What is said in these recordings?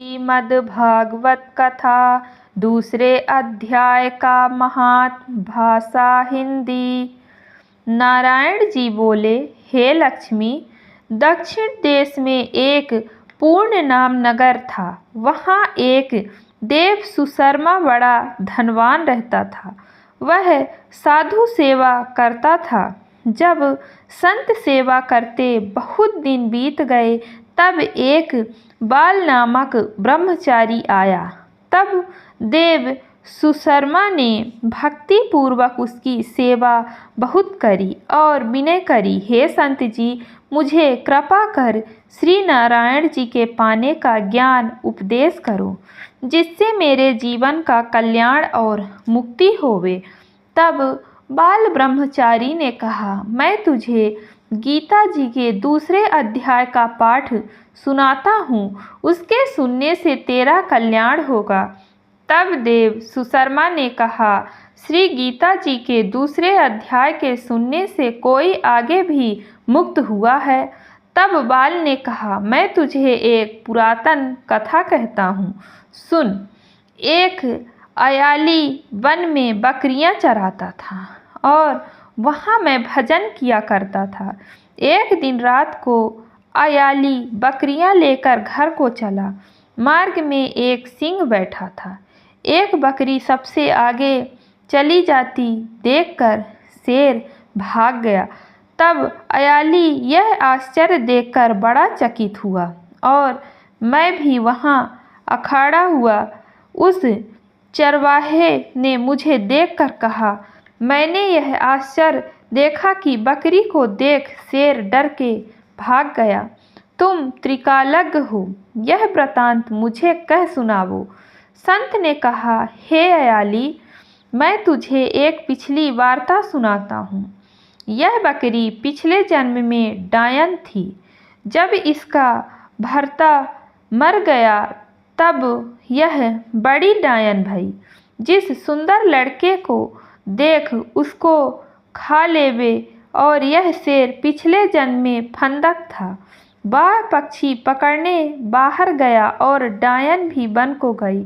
श्रीमद्भागवत कथा दूसरे अध्याय का महात्म। भाषा हिंदी। नारायण जी बोले, हे लक्ष्मी, दक्षिण देश में एक पूर्ण नाम नगर था। वहाँ एक देव सुशर्मा बड़ा धनवान रहता था। वह साधु सेवा करता था। जब संत सेवा करते बहुत दिन बीत गए, तब एक बाल नामक ब्रह्मचारी आया। तब देव सुशर्मा ने भक्ति पूर्वक उसकी सेवा बहुत करी और विनय करी, हे संत जी, मुझे कृपा कर श्री नारायण जी के पाने का ज्ञान उपदेश करो, जिससे मेरे जीवन का कल्याण और मुक्ति होवे। तब बाल ब्रह्मचारी ने कहा, मैं तुझे गीता जी के दूसरे अध्याय का पाठ सुनाता हूँ, उसके सुनने से तेरा कल्याण होगा। तब देव सुशर्मा ने कहा, श्री गीता जी के दूसरे अध्याय के सुनने से कोई आगे भी मुक्त हुआ है? तब बाल ने कहा, मैं तुझे एक पुरातन कथा कहता हूँ, सुन। एक अयाली वन में बकरियां चराता था और वहाँ मैं भजन किया करता था। एक दिन रात को अयाली बकरियां लेकर घर को चला। मार्ग में एक सिंह बैठा था। एक बकरी सबसे आगे चली जाती देखकर शेर भाग गया। तब अयाली यह आश्चर्य देखकर बड़ा चकित हुआ और मैं भी वहाँ अखाड़ा हुआ। उस चरवाहे ने मुझे देखकर कहा, मैंने यह आश्चर्य देखा कि बकरी को देख शेर डर के भाग गया। तुम त्रिकालज्ञ हो, यह वृतांत मुझे कह सुनावो। संत ने कहा, हे अयाली, मैं तुझे एक पिछली वार्ता सुनाता हूँ। यह बकरी पिछले जन्म में डायन थी। जब इसका भर्ता मर गया, तब यह बड़ी डायन भई। जिस सुंदर लड़के को देख उसको खा लेवे। और यह शेर पिछले जन्म में फंदक था। वह पक्षी पकड़ने बाहर गया और डायन भी बन को गई।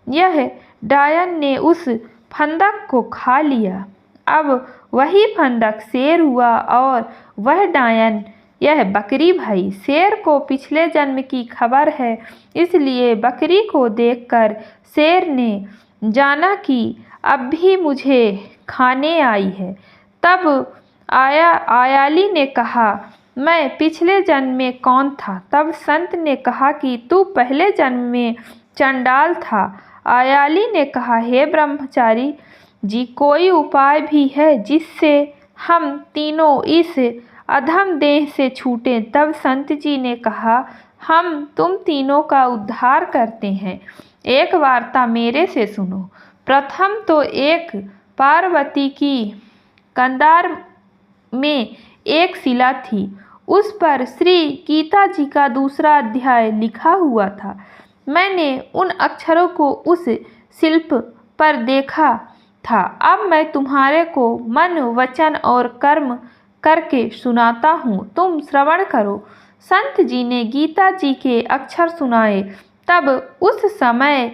यह डायन ने उस फंदक को खा लिया। अब वही फंदक शेर हुआ और वह डायन यह बकरी भई। शेर को पिछले जन्म की खबर है, इसलिए बकरी को देखकर शेर ने जाना कि अब भी मुझे खाने आई है। तब अयाली ने कहा, मैं पिछले जन्म में कौन था? तब संत ने कहा कि तू पहले जन्म में चंडाल था। अयाली ने कहा, हे ब्रह्मचारी जी, कोई उपाय भी है जिससे हम तीनों इस अधम देह से छूटें? तब संत जी ने कहा, हम तुम तीनों का उद्धार करते हैं। एक वार्ता मेरे से सुनो। प्रथम तो एक पार्वती की कंधार में एक शिला थी। उस पर श्री गीता जी का दूसरा अध्याय लिखा हुआ था। मैंने उन अक्षरों को उस शिल्प पर देखा था। अब मैं तुम्हारे को मन, वचन और कर्म करके सुनाता हूँ, तुम श्रवण करो। संत जी ने गीता जी के अक्षर सुनाए। तब उस समय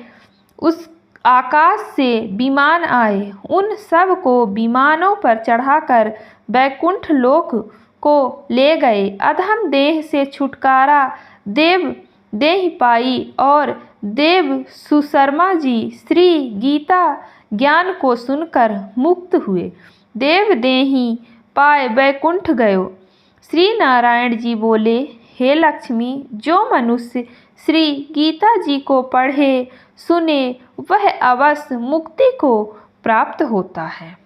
उस आकाश से विमान आए। उन सब को विमानों पर चढ़ाकर वैकुंठ लोक को ले गए। अधम देह से छुटकारा देव देह पाई और देव सुशर्मा जी श्री गीता ज्ञान को सुनकर मुक्त हुए। देव देही पाए वैकुंठ गयो। श्री नारायण जी बोले, हे लक्ष्मी, जो मनुष्य श्री गीता जी को पढ़े सुने, वह अवश्य मुक्ति को प्राप्त होता है।